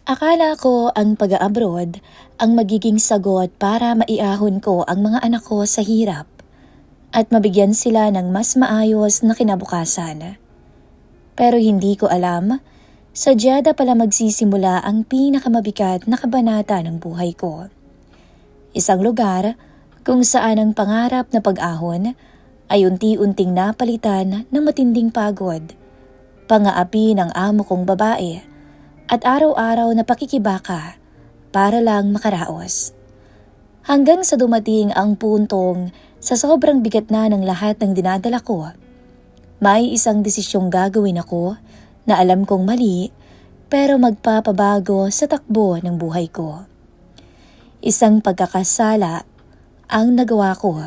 Akala ko ang pag-abroad ang magiging sagot para maiahon ko ang mga anak ko sa hirap at mabigyan sila ng mas maayos na kinabukasan. Pero hindi ko alam, sa Jeddah pala magsisimula ang pinakamabigat na kabanata ng buhay ko. Isang lugar kung saan ang pangarap na pag-ahon ay unti-unting napalitan ng matinding pagod, pangaapi ng amo kong babae, at araw-araw na pakikibaka para lang makaraos. Hanggang sa dumating ang puntong sa sobrang bigat na ng lahat ng dinadala ko, may isang desisyong gagawin ako na alam kong mali pero magpapabago sa takbo ng buhay ko. Isang pagkakasala ang nagawa ko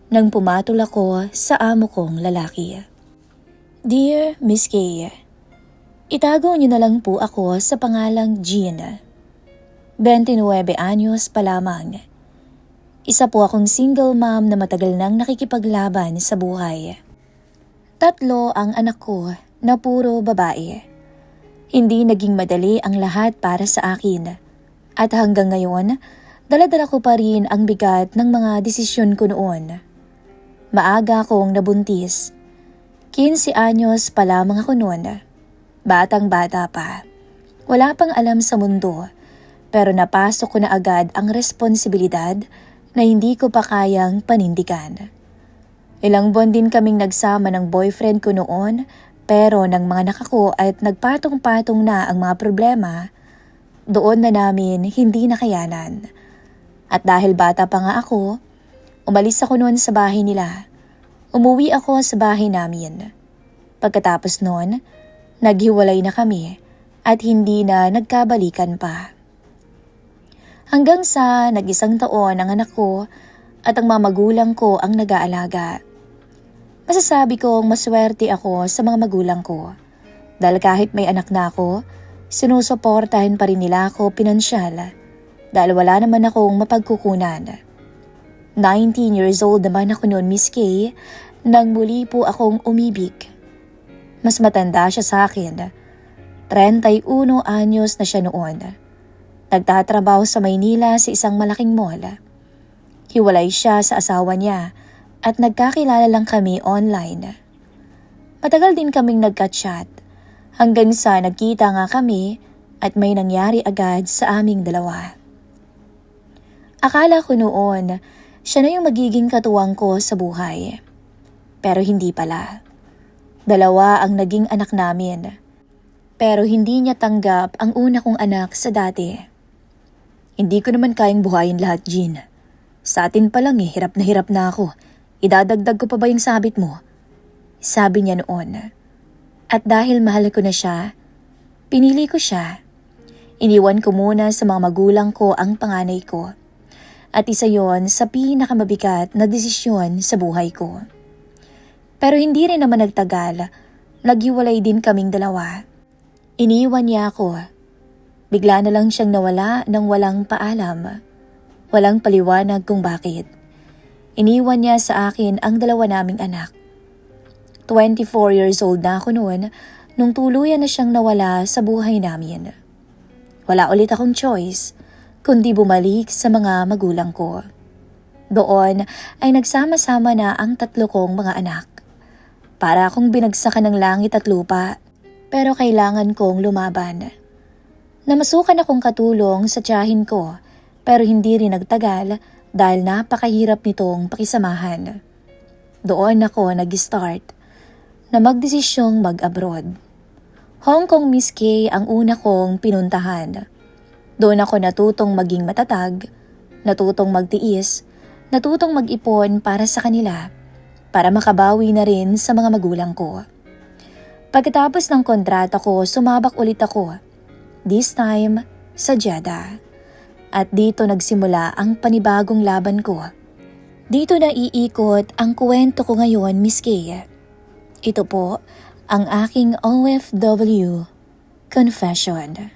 nang pumatol ako sa amo kong lalaki. Dear Miss Kay, itago niyo na lang po ako sa pangalang Jean. 29 anyos pa lamang. Isa po akong single mom na matagal nang nakikipaglaban sa buhay. 3 ang anak ko na puro babae. Hindi naging madali ang lahat para sa akin. At hanggang ngayon, dala-dala ko pa rin ang bigat ng mga desisyon ko noon. Maaga akong nabuntis. 15 anyos pa lamang ako noon. Batang-bata pa. Wala pang alam sa mundo, pero napasok ko na agad ang responsibilidad na hindi ko pa kayang panindigan. Ilang buwan din kaming nagsama ng boyfriend ko noon, pero nang mga anak ko at nagpatong-patong na ang mga problema, doon na namin hindi nakayanan. At dahil bata pa nga ako, umalis ako noon sa bahay nila. Umuwi ako sa bahay namin. Pagkatapos noon, naghiwalay na kami at hindi na nagkabalikan pa. Hanggang sa nag-1 taon ang anak ko at ang mga magulang ko ang nag-aalaga. Masasabi kong maswerte ako sa mga magulang ko dahil kahit may anak na ako, sinusuportahan pa rin nila ako pinansyal dahil wala naman akong mapagkukunan. 19 years old naman ako noon, Miss Kay, nang muli po akong umibig. Mas matanda siya sa akin. 31 anyos na siya noon. Nagtatrabaho sa Maynila sa isang malaking mall. Hiwalay siya sa asawa niya at nagkakilala lang kami online. Matagal din kaming nagka-chat hanggang sa nagkita nga kami at may nangyari agad sa aming dalawa. Akala ko noon siya na yung magiging katuwang ko sa buhay. Pero hindi pala. 2 ang naging anak namin. Pero hindi niya tanggap ang una kong anak sa dati. Hindi ko naman kayang buhayin lahat, Jean. Sa atin pa lang hirap na ako. Idadagdag ko pa ba yung sabit mo? Sabi niya noon. At dahil mahal ko na siya, pinili ko siya. Iniwan ko muna sa mga magulang ko ang panganay ko. At isa yon sa pinakamabigat na desisyon sa buhay ko. Pero hindi rin naman nagtagal, naghiwalay din kaming 2. Iniwan niya ako. Bigla na lang siyang nawala nang walang paalam. Walang paliwanag kung bakit. Iniwan niya sa akin ang 2 naming anak. 24 years old na ako noon nung tuluyan na siyang nawala sa buhay namin. Wala ulit akong choice, kundi bumalik sa mga magulang ko. Doon ay nagsama-sama na ang 3 kong mga anak. Para akong binagsakan ng langit at lupa, pero kailangan kong lumaban. Namasukan akong katulong sa tiyahin ko, pero hindi rin nagtagal dahil napakahirap nitong pakisamahan. Doon ako nag-start na magdesisyong mag-abroad. Hong Kong, Miss Kay, ang una kong pinuntahan. Doon ako natutong maging matatag, natutong magtiis, natutong mag-ipon para sa kanila, para makabawi na rin sa mga magulang ko. Pagkatapos ng kontrata ko, sumabak ulit ako. This time, sa Jeddah. At dito nagsimula ang panibagong laban ko. Dito na iikot ang kwento ko ngayon, Miss Kay. Ito po ang aking OFW confession.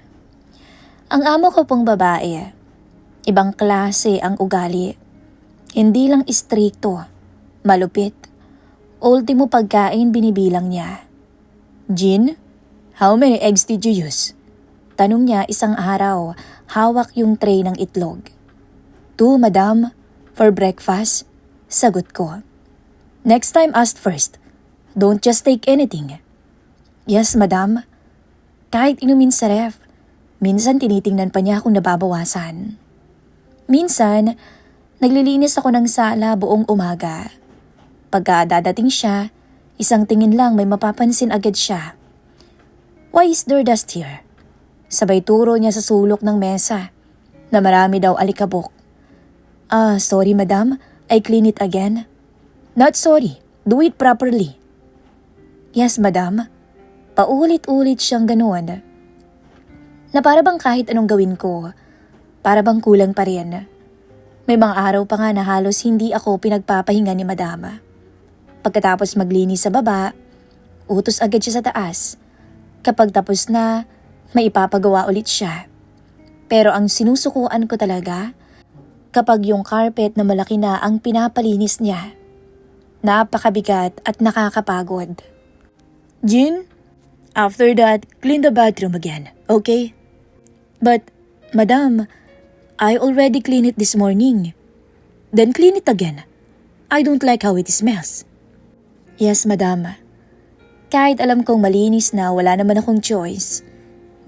Ang amo ko pong babae, ibang klase ang ugali. Hindi lang istrikto, malupit. Ultimo pagkain binibilang niya. Jean, how many eggs did you use? Tanong niya isang araw, hawak yung tray ng itlog. "2, madam, for breakfast," sagot ko. "Next time ask first. Don't just take anything." "Yes, madam." Kahit inumin sa ref, minsan tinitingnan pa niya kung nababawasan. Minsan, naglilinis ako ng sala buong umaga. Pagka dadating siya, isang tingin lang may mapapansin agad siya. "Why is there dust here?" Sabay turo niya sa sulok ng mesa na marami daw alikabok. Sorry madam, I clean it again." "Not sorry, do it properly." "Yes madam." Paulit-ulit siyang ganoon. Na para bang kahit anong gawin ko, para bang kulang pa rin. May mga araw pa nga na halos hindi ako pinagpapahinga ni madama. Pagkatapos maglinis sa baba, utos agad siya sa taas. Kapag tapos na, may ipapagawa ulit siya. Pero ang sinusukuan ko talaga, kapag yung carpet na malaki na ang pinapalinis niya. Napakabigat at nakakapagod. "Jean, after that, clean the bathroom again, okay?" "But, madam, I already cleaned it this morning." "Then clean it again. I don't like how it smells." "Yes, madam." Kahit alam kong malinis na wala naman akong choice.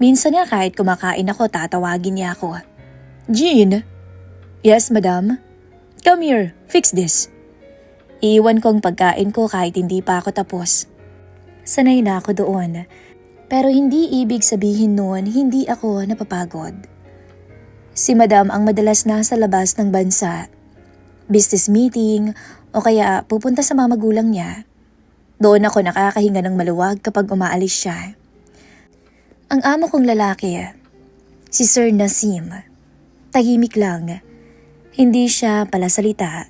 Minsan nga kahit kumakain ako, tatawagin niya ako. "Jean?" "Yes, madam." "Come here, fix this." Iiwan ko ang pagkain ko kahit hindi pa ako tapos. Sanay na ako doon. Pero hindi ibig sabihin noon hindi ako napapagod. Si madam ang madalas nasa labas ng bansa. Business meeting o kaya pupunta sa mga magulang niya. Doon ako nakakahinga ng maluwag kapag umaalis siya. Ang amo kong lalaki, si Sir Nasim, tahimik lang. Hindi siya palasalita.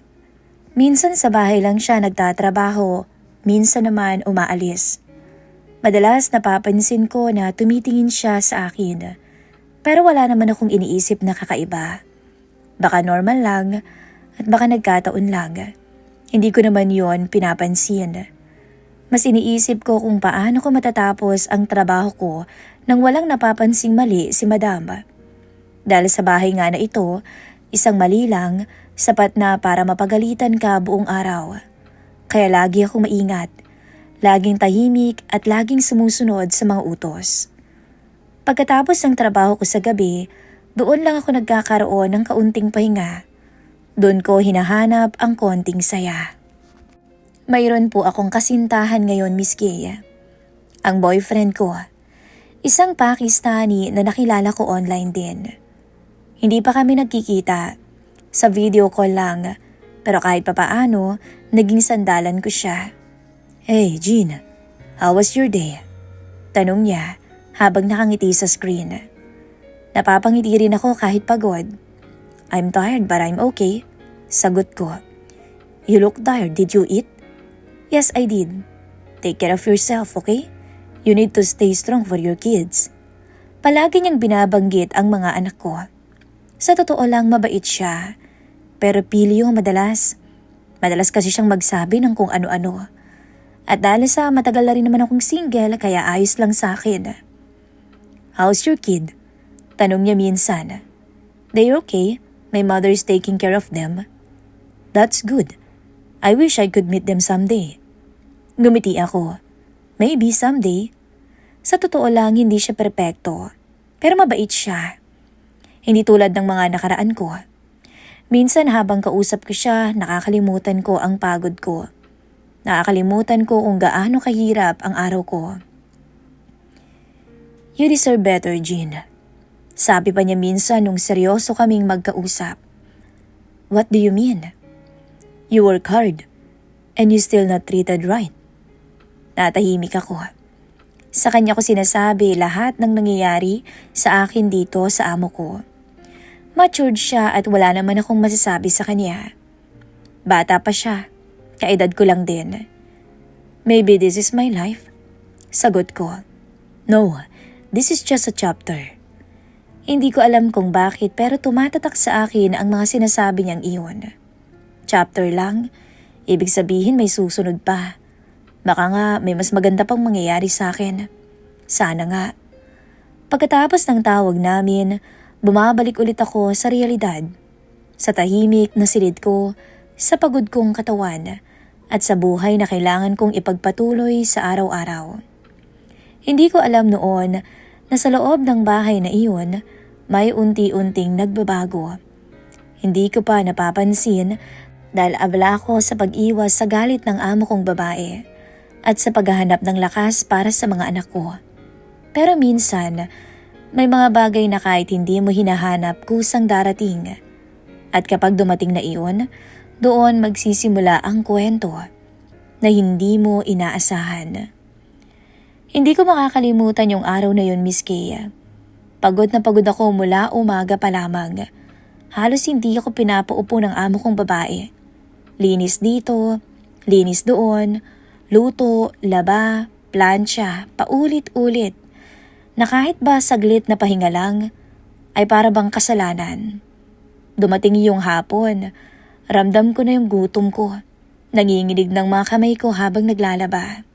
Minsan sa bahay lang siya nagtatrabaho, minsan naman umaalis. Madalas napapansin ko na tumitingin siya sa akin, pero wala naman akong iniisip na kakaiba. Baka normal lang at baka nagkataon lang. Hindi ko naman yon pinapansin. Mas iniisip ko kung paano ko matatapos ang trabaho ko nang walang napapansing mali si madam. Dahil sa bahay nga na ito, isang mali lang, sapat na para mapagalitan ka buong araw. Kaya lagi akong maingat. Laging tahimik at laging sumusunod sa mga utos. Pagkatapos ng trabaho ko sa gabi, doon lang ako nagkakaroon ng kaunting pahinga. Doon ko hinahanap ang konting saya. Mayroon po akong kasintahan ngayon, Miss Kay. Ang boyfriend ko. Isang Pakistani na nakilala ko online din. Hindi pa kami nagkikita. Sa video call lang. Pero kahit papaano, naging sandalan ko siya. "Hey, Jean, how was your day?" Tanong niya habang nakangiti sa screen. Napapangiti rin ako kahit pagod. "I'm tired but I'm okay," sagot ko. "You look tired, did you eat?" "Yes, I did." "Take care of yourself, okay? You need to stay strong for your kids." Palagi niyang binabanggit ang mga anak ko. Sa totoo lang mabait siya, pero pilyo madalas. Madalas kasi siyang magsabi ng kung ano-ano. At dahil sa matagal na rin naman akong single, kaya ayos lang sa akin. "How's your kid?" Tanong niya minsan. "They're okay. My mother's taking care of them." "That's good. I wish I could meet them someday." Ngumiti ako. Maybe someday. Sa totoo lang hindi siya perpekto. Pero mabait siya. Hindi tulad ng mga nakaraan ko. Minsan habang kausap ko siya, nakakalimutan ko ang pagod ko. Nakakalimutan ko kung gaano kahirap ang araw ko. "You deserve better, Jean." Sabi pa niya minsan nung seryoso kaming magkausap. "What do you mean?" "You work hard, and you still not treated right." Natahimik ako. Sa kanya ko sinasabi lahat ng nangyayari sa akin dito sa amo ko. Matured siya at wala naman akong masasabi sa kanya. Bata pa siya. Kaedad ko lang din. "Maybe this is my life?" Sagot ko. "No, this is just a chapter." Hindi ko alam kung bakit pero tumatatak sa akin ang mga sinasabi niyang iyon. Chapter lang, ibig sabihin may susunod pa. Baka nga may mas maganda pang mangyayari sa akin. Sana nga. Pagkatapos ng tawag namin, bumabalik ulit ako sa realidad. Sa tahimik na silid ko, sa pagod kong katawan, at sa buhay na kailangan kong ipagpatuloy sa araw-araw. Hindi ko alam noon na sa loob ng bahay na iyon, may unti-unting nagbabago. Hindi ko pa napapansin dahil abala ako sa pag-iwas sa galit ng amo kong babae at sa paghahanap ng lakas para sa mga anak ko. Pero minsan, may mga bagay na kahit hindi mo hinahanap kusang darating. At kapag dumating na iyon, doon magsisimula ang kwento na hindi mo inaasahan. Hindi ko makakalimutan yung araw na yun, Miss Kay. Pagod na pagod ako mula umaga pa lamang. Halos hindi ako pinapaupo ng amo kong babae. Linis dito, linis doon, luto, laba, plancha, paulit-ulit. Na kahit ba saglit na pahinga lang, ay para bang kasalanan. Dumating yung hapon, ramdam ko na yung gutom ko. Nanginginig ng mga kamay ko habang naglalaba.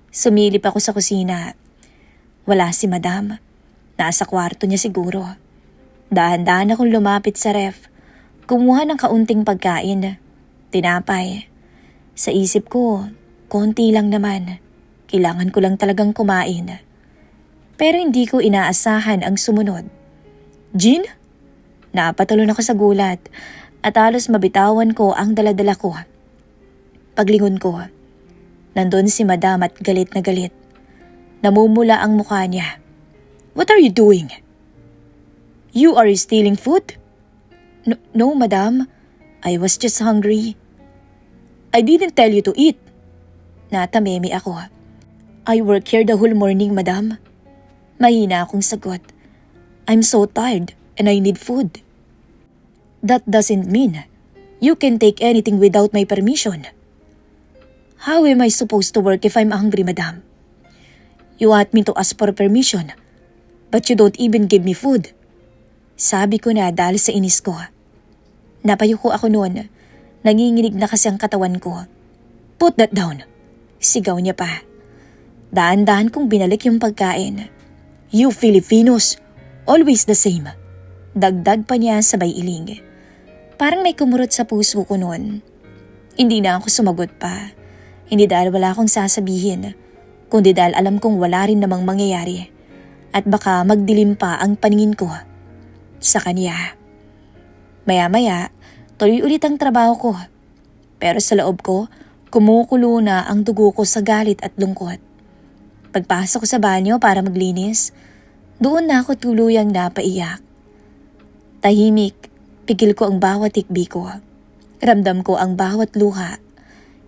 Sumilip ako sa kusina. Wala si Madam. Nasa kwarto niya siguro. Dahan-dahan akong lumapit sa ref. Kumuha ng kaunting pagkain. Tinapay. Sa isip ko, konti lang naman. Kailangan ko lang talagang kumain. Pero hindi ko inaasahan ang sumunod. Jean? Napatalon ako sa gulat at halos mabitawan ko ang daladala ko. Paglingon ko, nandun si Madam at galit na galit. Namumula ang mukha niya. What are you doing? You are stealing food? No, Madam. I was just hungry. I didn't tell you to eat. Natameme ako. I work here the whole morning, Madam. Mahina akong sagot. I'm so tired and I need food. That doesn't mean you can take anything without my permission. How am I supposed to work if I'm hungry, Madam? You want me to ask for permission, but you don't even give me food. Sabi ko na dahil sa inis ko. Napayuko ako noon. Nanginginig na kasi ang katawan ko. Put that down. Sigaw niya pa. Daan-daan kong binalik yung pagkain. You Filipinos, always the same. Dagdag pa niya sabay iling. Parang may kumurot sa puso ko noon. Hindi na ako sumagot pa. Hindi dahil wala akong sasabihin, kundi dahil alam kong wala rin namang mangyayari. At baka magdilim pa ang paningin ko sa kanya. Maya-maya, tuloy ulit ang trabaho ko. Pero sa loob ko, kumukulo na ang dugo ko sa galit at lungkot. Pagpasok ko sa banyo para maglinis, doon na ako tuluyang napaiyak. Tahimik, pigil ko ang bawat tikbi ko. Ramdam ko ang bawat luha,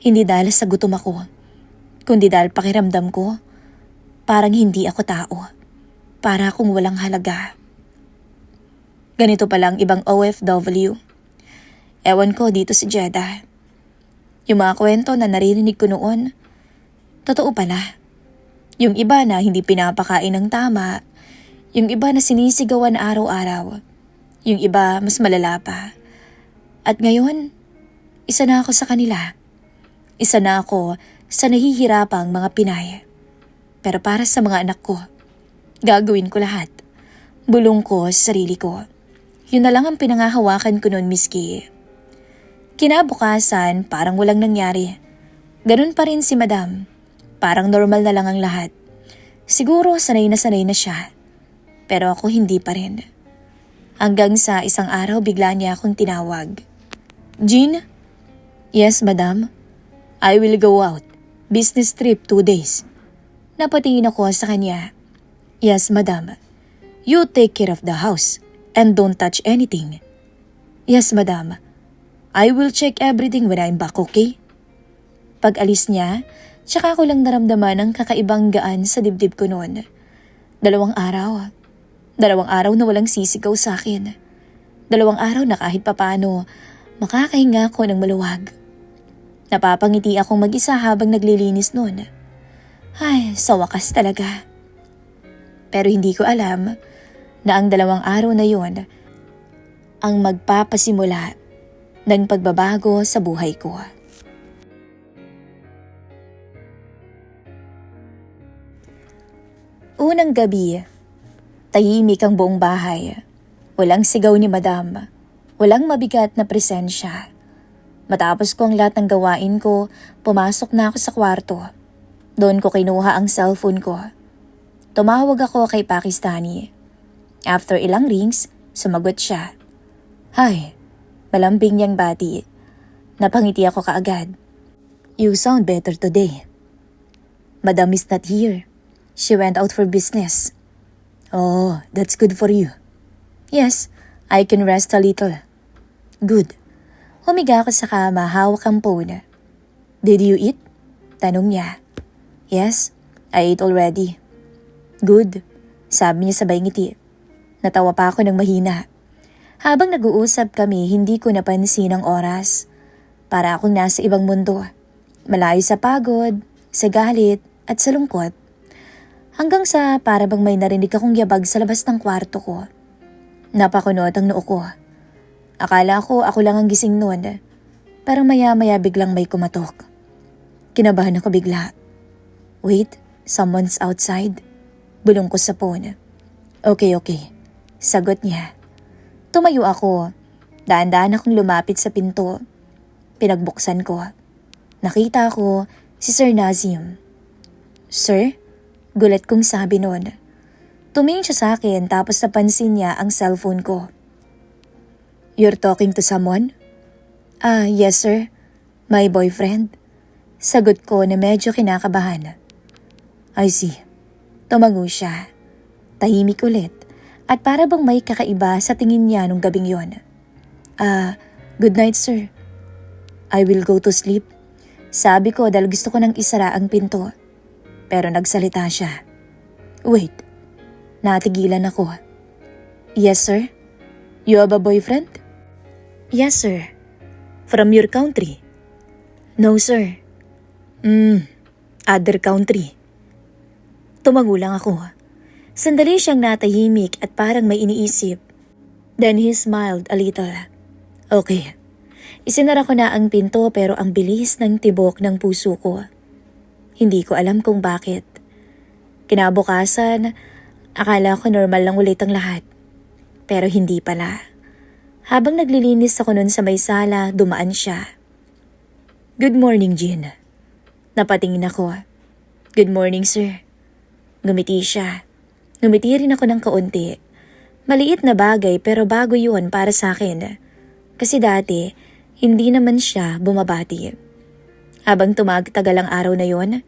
hindi dahil sa gutom ako, kundi dahil pakiramdam ko, parang hindi ako tao, para akong walang halaga. Ganito palang ibang OFW. Ewan ko dito sa Jeddah. Yung mga kwento na naririnig ko noon, totoo pala. Yung iba na hindi pinapakain ng tama, yung iba na sinisigawan araw-araw, yung iba mas malala pa. At ngayon, isa na ako sa kanila. Isa na ako sa nahihirapang mga Pinay. Pero para sa mga anak ko, gagawin ko lahat. Bulong ko sa sarili ko. Yun na lang ang pinangahawakan ko noon, Miss Kay. Kinabukasan, parang walang nangyari. Ganun pa rin si Madam. Parang normal na lang ang lahat. Siguro sanay na siya. Pero ako hindi pa rin. Hanggang sa isang araw bigla niya akong tinawag. Jean? Yes, Madam. I will go out. Business trip 2 days. Napatingin ako sa kanya. Yes, Madam. You take care of the house and don't touch anything. Yes, Madam. I will check everything when I'm back, okay? Pag alis niya, tsaka ko lang naramdaman ang kakaibang gaan sa dibdib ko noon. 2 araw. 2 araw na walang sisigaw sa akin. 2 araw na kahit papano, makakahinga ko ng maluwag. Napapangiti akong mag-isa habang naglilinis noon. Ay, sa wakas talaga. Pero hindi ko alam na ang 2 araw na yon ang magpapasimula ng pagbabago sa buhay ko. Unang gabi, Tahimik ang buong bahay. Walang sigaw ni Madam. Walang mabigat na presensya. Matapos ko ang lahat ng gawain ko, pumasok na ako sa kwarto. Doon ko kinuha ang cellphone ko. Tumawag ako kay Pakistani. After ilang rings, sumagot siya. Hi, malambing niyang bati. Napangiti ako kaagad. You sound better today. Madam is not here. She went out for business. Oh, that's good for you. Yes, I can rest a little. Good. Humiga ako sa kama, hawak ang phone. Did you eat? Tanong niya. Yes, I ate already. Good, sabi niya sabay ngiti. Natawa pa ako ng mahina. Habang nag-uusap kami, hindi ko napansin ang oras. Para akong nasa ibang mundo. Malayo sa pagod, sa galit, at sa lungkot. Hanggang sa para bang may narinig akong yabag sa labas ng kwarto ko. Napakunot ang noo ko. Akala ko ako lang ang gising noon. Pero maya-maya biglang may kumatok. Kinabahan ako bigla. Wait, someone's outside. Bulong ko sa phone. Okay. Sagot niya. Tumayo ako. Daan-daan akong lumapit sa pinto. Pinagbuksan ko. Nakita ko si Sir Nazim. Sir? Gulat kong sabi noon. Tumingin siya sa akin tapos napansin niya ang cellphone ko. You're talking to someone? Yes sir. My boyfriend. Sagot ko na medyo kinakabahan. I see. Tumango siya. Tahimik ulit at para bang may kakaiba sa tingin niya nung gabing yon. Good night sir. I will go to sleep. Sabi ko dahil gusto ko nang isara ang pinto. Pero nagsalita siya. Wait, natigilan ako. Yes sir? You have a boyfriend? Yes sir. From your country? No sir. Other country. Tumango lang ako. Sandali siyang natahimik at parang may iniisip. Then he smiled a little. Okay. Isinara ko na ang pinto pero ang bilis ng tibok ng puso ko. Hindi ko alam kung bakit. Kinabukasan, akala ko normal lang ulit ang lahat. Pero hindi pala. Habang naglilinis ako nun sa may sala, dumaan siya. Good morning, Jean. Napatingin ako. Good morning, sir. Ngumiti siya. Ngumiti rin ako ng kaunti. Maliit na bagay pero bago yun para sa akin. Kasi dati, hindi naman siya bumabati. Habang tumatagal ang araw na yon,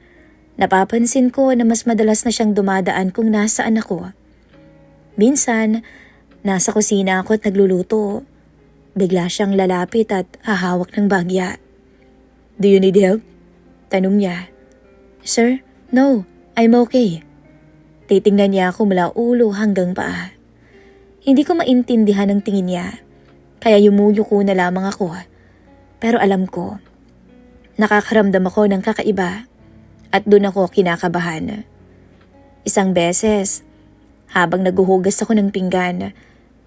napapansin ko na mas madalas na siyang dumadaan kung nasaan ako. Minsan, nasa kusina ako at nagluluto. Bigla siyang lalapit at hahawak ng bagya. Do you need help? Tanong niya. Sir, no, I'm okay. Titingnan niya ako mula ulo hanggang paa. Hindi ko maintindihan ang tingin niya, kaya yumuyuko na lamang ako. Pero alam ko, nakakaramdam ako ng kakaiba at doon ako kinakabahan. Isang beses, habang naguhugas ako ng pinggan,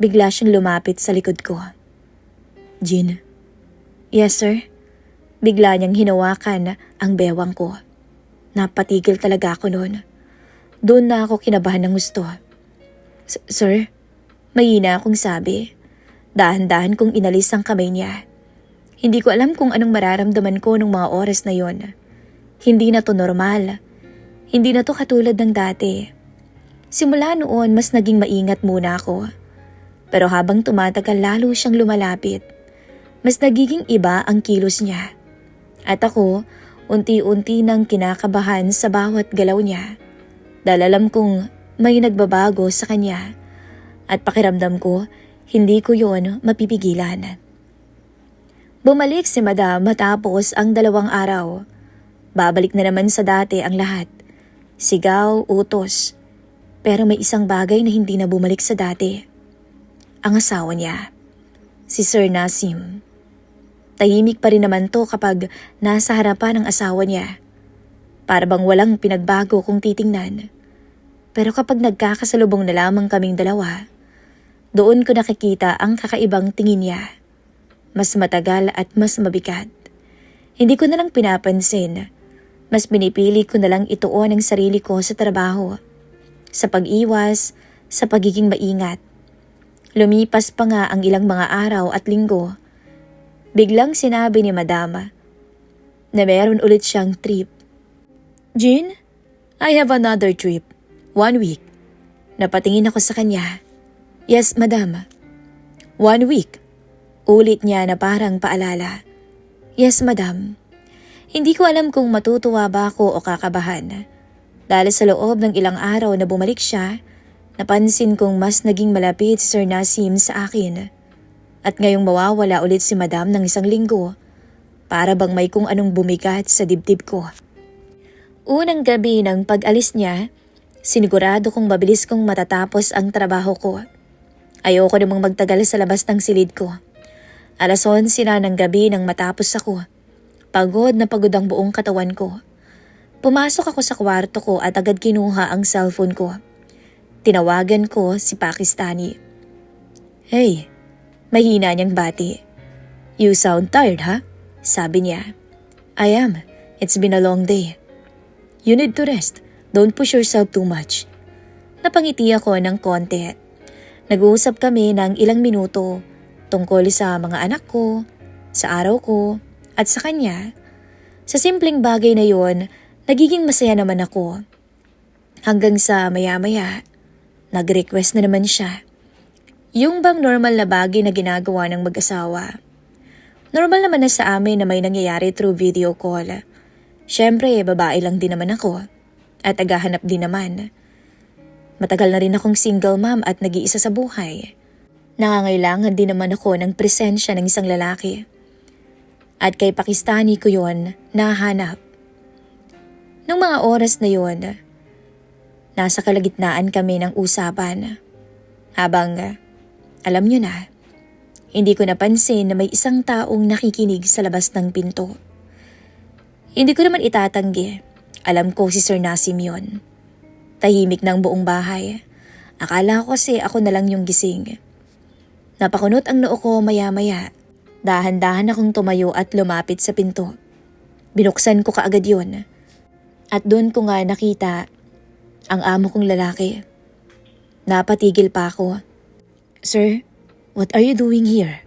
bigla siyang lumapit sa likod ko. Jean? Yes sir? Bigla niyang hinawakan ang bewang ko. Napatigil talaga ako noon. Doon na ako kinabahan ng gusto. Sir? Mahina akong sabi. Dahan-dahan kong inalis ang kamay niya. Hindi ko alam kung anong mararamdaman ko nung mga oras na yon. Hindi na to normal. Hindi na to katulad ng dati. Simula noon mas naging maingat muna ako. Pero habang tumatagal lalo siyang lumalapit. Mas nagiging iba ang kilos niya. At ako, unti-unti nang kinakabahan sa bawat galaw niya. Dahil alam kong may nagbabago sa kanya. At pakiramdam ko, hindi ko yon mapipigilan. Bumalik si Madam matapos ang 2 araw. Babalik na naman sa dati ang lahat. Sigaw, utos. Pero may isang bagay na hindi na bumalik sa dati. Ang asawa niya. Si Sir Nazim. Tahimik pa rin naman to kapag nasa harapan ng asawa niya. Para bang walang pinagbago kung titingnan. Pero kapag nagkakasalubong na lamang kaming dalawa, doon ko nakikita ang kakaibang tingin niya. Mas matagal at mas mabigat. Hindi ko na lang pinapansin. Mas pinipili ko na lang ituon ang sarili ko sa trabaho. Sa pag-iwas, sa pagiging maingat. Lumipas pa nga ang ilang mga araw at linggo. Biglang sinabi ni Madama na meron ulit siyang trip. "Jean, I have another trip. 1 week." Napatingin ako sa kanya. "Yes, Madam." 1 week. Ulit niya na parang paalala. "Yes, Madam." Hindi ko alam kung matutuwa ba ako o kakabahan. Dahil sa loob ng ilang araw na bumalik siya, napansin kong mas naging malapit si Sir Nasim sa akin. At ngayong mawawala ulit si Madam ng 1 linggo, para bang may kung anong bumigat sa dibdib ko. Unang gabi ng pag-alis niya, sinigurado kong mabilis kong matatapos ang trabaho ko. Ayoko namang magtagal sa labas ng silid ko. 11:00 na ng gabi nang matapos ako. Pagod na pagod ang buong katawan ko. Pumasok ako sa kwarto ko at agad kinuha ang cellphone ko. Tinawagan ko si Pakistani. "Hey," mahina niyang bati. "You sound tired, ha?" Sabi niya. "I am. It's been a long day." "You need to rest. Don't push yourself too much." Napangiti ako ng konti. Nag-uusap kami ng ilang minuto tungkol sa mga anak ko, sa araw ko, at sa kanya. Sa simpleng bagay na yon, nagiging masaya naman ako. Hanggang sa maya-maya, nag-request na naman siya. Yung bang normal na bagay na ginagawa ng mag-asawa. Normal naman na sa amin na may nangyayari through video call. Siyempre, babae lang din naman ako. At tagahanap din naman. Matagal na rin akong single mom at nag-iisa sa buhay. Nangangailangan din naman ako ng presensya ng isang lalaki. At kay Pakistani ko yon nahanap. Nung mga oras na yon, nasa kalagitnaan kami ng usapan. Habang, alam nyo na, hindi ko napansin na may isang taong nakikinig sa labas ng pinto. Hindi ko naman itatanggi. Alam ko si Sir Nasim yon. Tahimik ng buong bahay. Akala ko kasi ako na lang yung gising. Napakunot ang noo ko maya-maya. Dahan-dahan akong tumayo at lumapit sa pinto. Binuksan ko kaagad yun. At doon ko nga nakita ang amo kong lalaki. Napatigil pa ako. "Sir, what are you doing here?"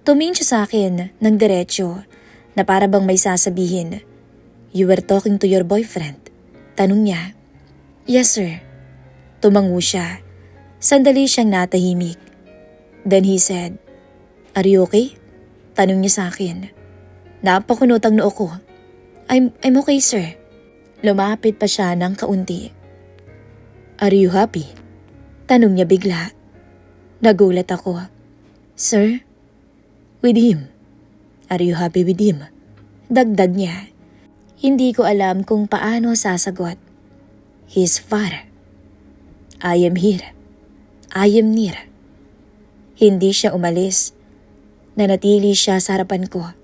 Tumingin siya sa akin ng diretsyo na para bang may sasabihin. "You were talking to your boyfriend?" Tanong niya. "Yes, sir." Tumango siya. Sandali siyang natahimik. Then he said, "Are you okay?" Tanong niya sa akin. Napakunot ang noo ko. I'm okay, sir." Lumapit pa siya ng kaunti. "Are you happy?" Tanong niya bigla. Nagulat ako. "Sir?" "With him." "Are you happy with him?" Dagdag niya. Hindi ko alam kung paano sasagot. "He's far. I am here. I am near." Hindi siya umalis. Nanatili siya sa harapan ko.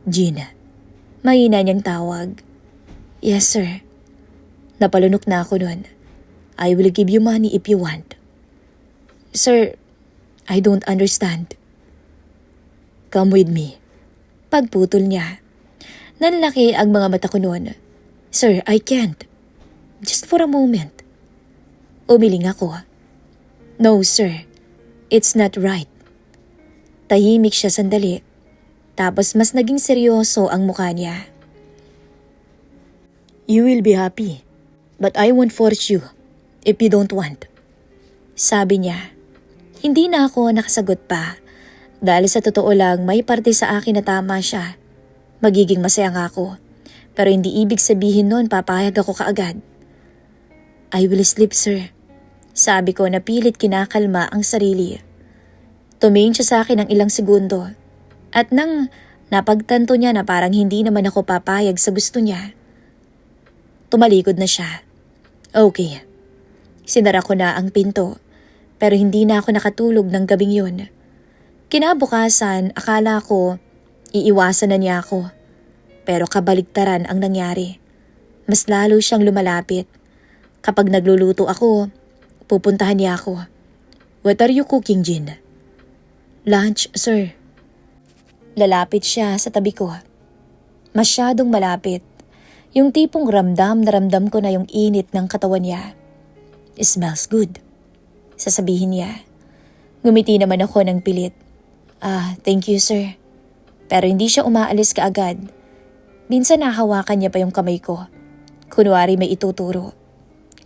"Gina." Mahina niyang tawag. "Yes, sir." Napalunok na ako nun. "I will give you money if you want." "Sir, I don't understand." "Come with me." Pagputol niya. Nanlaki ang mga mata ko noon. "Sir, I can't. Just for a moment." Umiling ako. "No, sir. It's not right." Tahimik siya sandali. Tapos mas naging seryoso ang mukha niya. "You will be happy. But I won't force you if you don't want." Sabi niya. Hindi na ako nakasagot pa. Dahil sa totoo lang may parte sa akin na tama siya. Magiging masaya nga ako. Pero hindi ibig sabihin nun papayag ako kaagad. "I will sleep, sir." Sabi ko na pilit kinakalma ang sarili. Tumingin siya sa akin ng ilang segundo. At nang napagtanto niya na parang hindi naman ako papayag sa gusto niya, tumalikod na siya. Okay. Sinara ko na ang pinto. Pero hindi na ako nakatulog ng gabing yun. Kinabukasan, akala ko iiwasan na niya ako. Pero kabaligtaran ang nangyari. Mas lalo siyang lumalapit. Kapag nagluluto ako, pupuntahan niya ako. "What are you cooking, Jean?" "Lunch, sir." Lalapit siya sa tabi ko. Masyadong malapit. Yung tipong ramdam na ramdam ko na yung init ng katawan niya. "It smells good." sasabihin niya. Ngumiti naman ako ng pilit. Thank you sir. Pero hindi siya umaalis kaagad. Minsan nahawakan niya pa yung kamay ko. Kunwari may ituturo.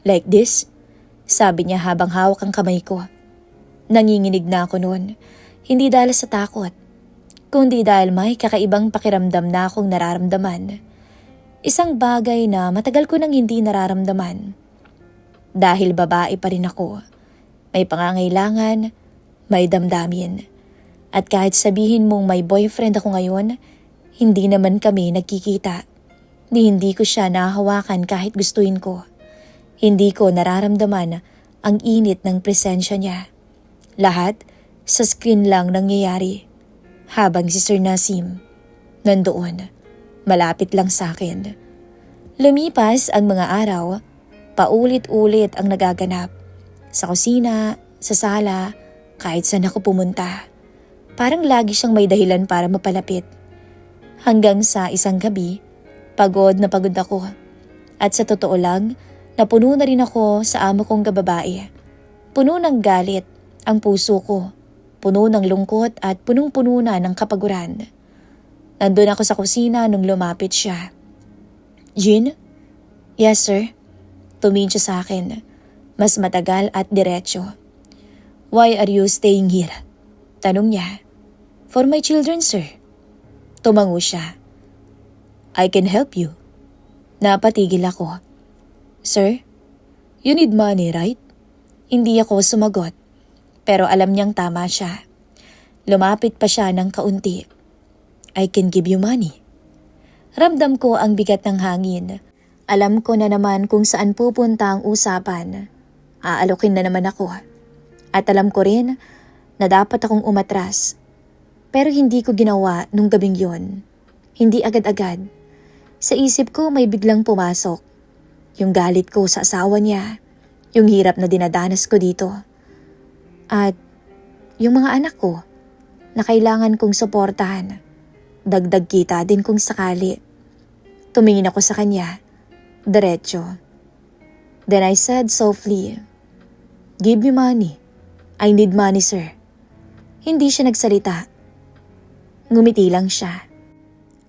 Like this? Sabi niya habang hawak ang kamay ko. Nanginginig na ako noon. Hindi dahil sa takot, kundi dahil may kakaibang pakiramdam na akong nararamdaman. Isang bagay na matagal ko nang hindi nararamdaman. Dahil babae pa rin ako. May pangangailangan, may damdamin. At kahit sabihin mong may boyfriend ako ngayon, hindi naman kami nagkikita. Hindi ko siya nahawakan kahit gustuin ko. Hindi ko nararamdaman ang init ng presensya niya. Lahat sa screen lang nangyayari. Habang si Sir Nasim nandoon, malapit lang sa akin. Lumipas ang mga araw, paulit-ulit ang nagaganap. Sa kusina, sa sala, kahit saan ako pumunta. Parang lagi siyang may dahilan para mapalapit. Hanggang sa isang gabi, pagod na pagod ako. At sa totoo lang, napuno na rin ako sa amo kong kababae. Puno ng galit ang puso ko. Puno ng lungkot at punong-puno na ng kapaguran. Nandun ako sa kusina nung lumapit siya. Jean? Yes sir. Tumingin siya sa akin. Mas matagal at diretso. Why are you staying here? Tanong niya. For my children sir. Tumango siya. I can help you. Napatigil ako. Sir, you need money right? Hindi ako sumagot. Pero alam niyang tama siya. Lumapit pa siya ng kaunti. I can give you money. Ramdam ko ang bigat ng hangin. Alam ko na naman kung saan pupunta ang usapan. Aalokin na naman ako. At alam ko rin na dapat akong umatras. Pero hindi ko ginawa nung gabing yon. Hindi agad-agad. Sa isip ko may biglang pumasok. Yung galit ko sa asawa niya. Yung hirap na dinadanas ko dito. At yung mga anak ko na kailangan kong suportahan. Dagdag kita din kung sakali. Tumingin ako sa kanya. Diretso. Then I said softly, give me money. I need money sir. Hindi siya nagsalita. Ngumiti lang siya.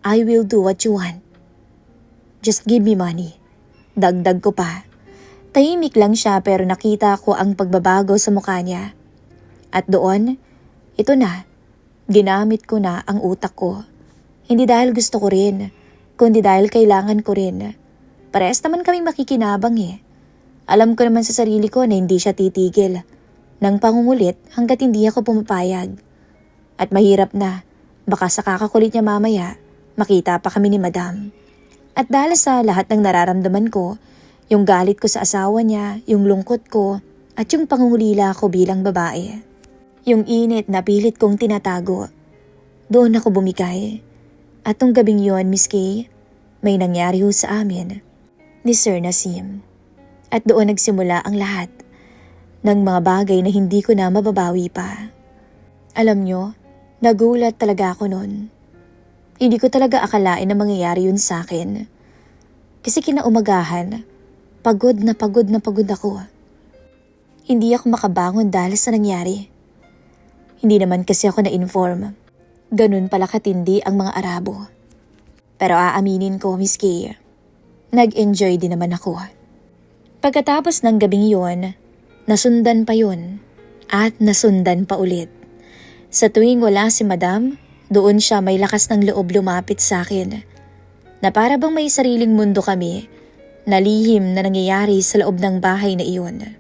I will do what you want. Just give me money. Dagdag ko pa. Tahimik lang siya pero nakita ko ang pagbabago sa mukha niya. At doon, ito na, ginamit ko na ang utak ko. Hindi dahil gusto ko rin, kundi dahil kailangan ko rin. Parehas naman kami makikinabang eh. Alam ko naman sa sarili ko na hindi siya titigil ng pangungulit hanggat hindi ako pumapayag. At mahirap na, baka sa kakakulit niya mamaya, makita pa kami ni Madam. At dahil sa lahat ng nararamdaman ko, yung galit ko sa asawa niya, yung lungkot ko, at yung pangungulila ko bilang babae. Yung init na pilit kong tinatago. Doon ako bumigay. At nung gabing yon, Miss Kay, may nangyari ho sa amin ni Sir Nasim. At doon nagsimula ang lahat ng mga bagay na hindi ko na mababawi pa. Alam nyo, nagulat talaga ako noon. Hindi ko talaga akalain na mangyayari yun sa akin. Kasi kinaumagahan, pagod na pagod na pagod ako. Hindi ako makabangon dahil sa nangyari. Hindi naman kasi ako na-inform. Ganun pala katindi ang mga Arabo. Pero aaminin ko, Miss Kay, nag-enjoy din naman ako. Pagkatapos ng gabing yon, nasundan pa yun at nasundan pa ulit. Sa tuwing wala si Madam, doon siya may lakas ng loob lumapit sa akin. Na para bang may sariling mundo kami na lihim na nangyayari sa loob ng bahay na iyon.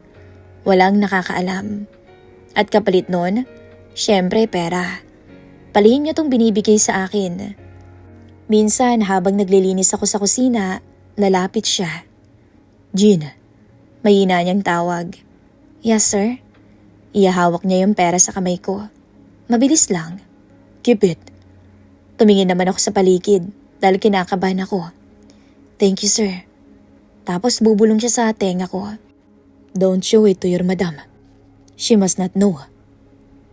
Walang nakakaalam. At kapalit nun, syempre pera. Palihim niya tong binibigay sa akin. Minsan habang naglilinis ako sa kusina, lalapit siya. Jean, mahina niyang tawag. Yes sir. Iyahawak niya yung pera sa kamay ko. Mabilis lang. Keep it. Tumingin naman ako sa paligid dahil kinakabahan ako. Thank you sir. Tapos bubulong siya sa tenga ko. Don't show it to your madam. She must not know.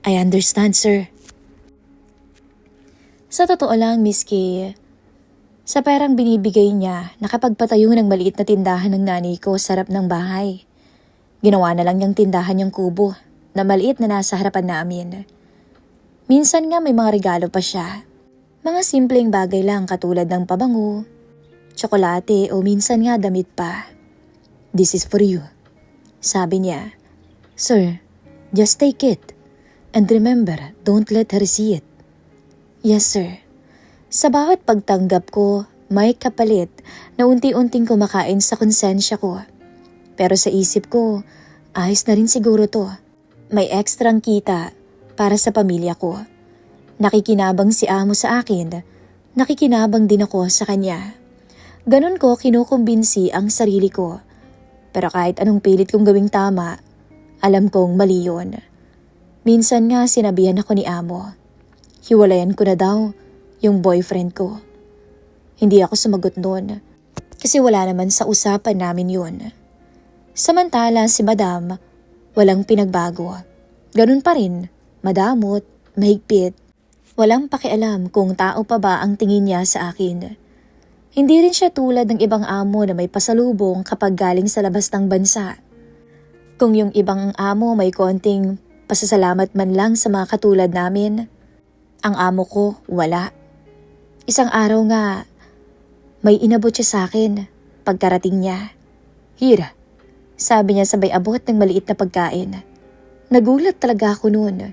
I understand, sir. Sa totoo lang, Miss Kay, sa perang binibigay niya, nakapagpatayo ng maliit na tindahan ng nanay ko sa harap ng bahay. Ginawa na lang niyang tindahan yung kubo na maliit na nasa harapan namin. Minsan nga may mga regalo pa siya. Mga simpleng bagay lang katulad ng pabango, tsokolate o minsan nga damit pa. "This is for you," sabi niya. "Sir, just take it. And remember, don't let her see it." "Yes, sir." Sa bawat pagtanggap ko, may kapalit na unti-unting kumakain sa konsensya ko. Pero sa isip ko, ayos na rin siguro to. May ekstrang kita para sa pamilya ko. Nakikinabang si amo sa akin, nakikinabang din ako sa kanya. Ganon ko kinukumbinsi ang sarili ko. Pero kahit anong pilit kong gawing tama, alam kong mali yun. Minsan nga sinabihan ako ni amo. Hiwalayan ko na daw yung boyfriend ko. Hindi ako sumagot noon kasi wala naman sa usapan namin yun. Samantala si Madam, walang pinagbago. Ganun pa rin, madamot, mahigpit. Walang pakialam kung tao pa ba ang tingin niya sa akin. Hindi rin siya tulad ng ibang amo na may pasalubong kapag galing sa labas ng bansa. Kung yung ibang amo may konting pasasalamat man lang sa mga katulad namin, ang amo ko wala. Isang araw nga, may inabot siya sa akin pagkarating niya. "Here," sabi niya sabay abot ng maliit na pagkain. Nagulat talaga ako noon.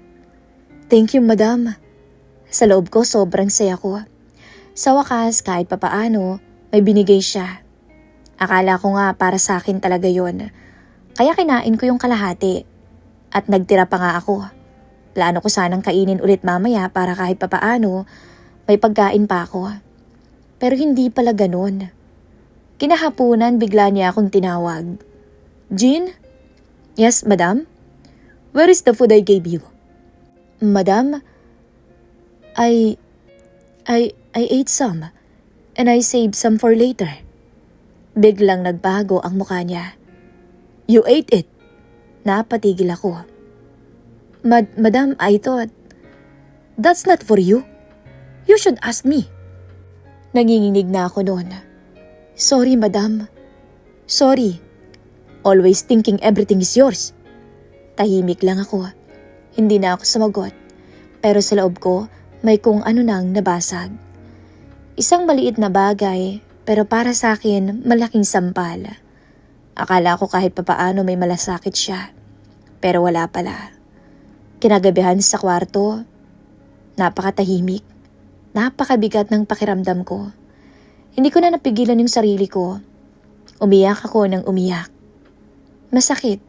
"Thank you, madam." Sa loob ko sobrang saya ko. Sa wakas kahit papaano may binigay siya. Akala ko nga para sa akin talaga yon. Kaya kinain ko yung kalahati. At nagtira pa nga ako. Plano ko sanang kainin ulit mamaya para kahit papaano may pagkain pa ako. Pero hindi pala ganun. Kinahapunan bigla niya akong tinawag. "Jean?" "Yes, madam?" "Where is the food I gave you?" "Madam, I ate some and I saved some for later." Biglang nagbago ang mukha niya. "You ate it?" Napatigil ako. Madam, I thought, that's not for you. You should ask me." Nanginginig na ako noon. "Sorry, madam. Sorry. Always thinking everything is yours." Tahimik lang ako. Hindi na ako sumagot. Pero sa loob ko, may kung ano nang nabasag. Isang maliit na bagay, pero para sa akin, malaking sampal. Akala ko kahit papaano may malasakit siya. Pero wala pala. Kinagabihan sa kwarto, napakatahimik, napakabigat ng pakiramdam ko. Hindi ko na napigilan yung sarili ko. Umiyak ako ng umiyak. Masakit.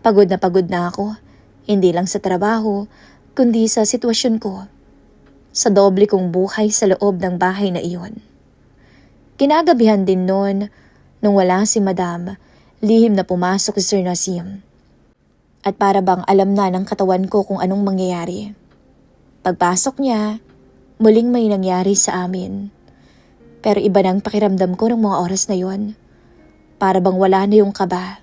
Pagod na ako. Hindi lang sa trabaho, kundi sa sitwasyon ko. Sa doble kong buhay sa loob ng bahay na iyon. Kinagabihan din noon, nung wala si Madam, lihim na pumasok si Sir Nasim. At para bang alam na ng katawan ko kung anong mangyayari. Pagpasok niya, muling may nangyari sa amin. Pero iba nang pakiramdam ko ng mga oras na yon. Para bang wala na yung kaba.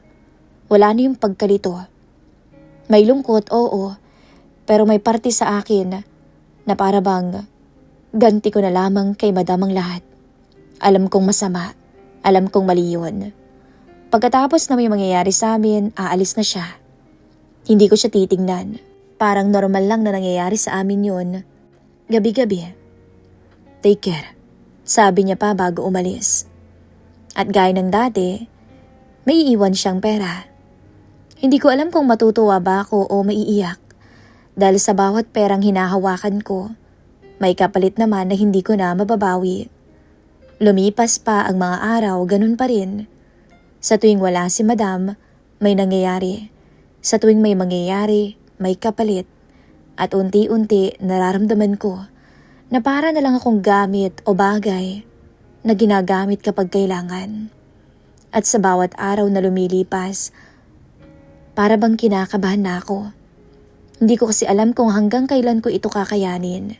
Wala na yung pagkalito. May lungkot, oo. Pero may parte sa akin na para bang ganti ko na lamang kay Madam ang lahat. Alam kong masama. Alam kong mali yun. Pagkatapos na may mangyayari sa amin, aalis na siya. Hindi ko siya titingnan. Parang normal lang na nangyayari sa amin yun. Gabi-gabi. "Take care," sabi niya pa bago umalis. At gaya ng dati, may iiwan siyang pera. Hindi ko alam kung matutuwa ba ako o maiiyak. Dahil sa bawat perang hinahawakan ko, may kapalit naman na hindi ko na mababawi. Lumipas pa ang mga araw, ganun pa rin. Sa tuwing wala si Madam, may nangyayari. Sa tuwing may mangyayari, may kapalit. At unti-unti nararamdaman ko na para na lang akong gamit o bagay na ginagamit kapag kailangan. At sa bawat araw na lumilipas, para bang kinakabahan na ako. Hindi ko kasi alam kung hanggang kailan ko ito kakayanin.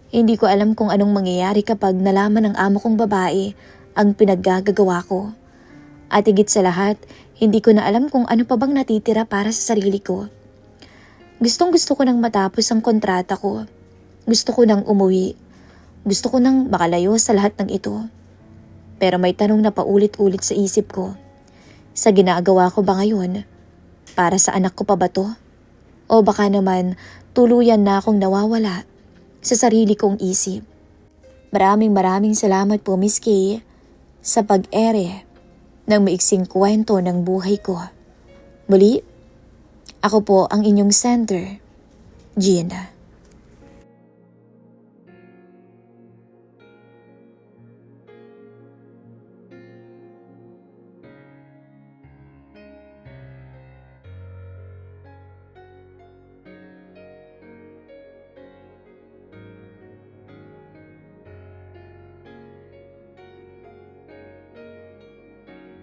Hindi ko alam kung anong mangyayari kapag nalaman ng amo kong babae ang pinaggagawa ko. At higit sa lahat, hindi ko na alam kung ano pa bang natitira para sa sarili ko. Gustong-gusto ko nang matapos ang kontrata ko. Gusto ko nang umuwi. Gusto ko nang makalayo sa lahat ng ito. Pero may tanong na paulit-ulit sa isip ko. Sa ginagawa ko ba ngayon, Para sa anak ko pa ba to? O baka naman tuluyan na akong nawawala sa sarili kong isip. Maraming salamat po Miss Kay sa pag-ere ng maiksing kwento ng buhay ko. Muli, ako po ang inyong sender, Gina.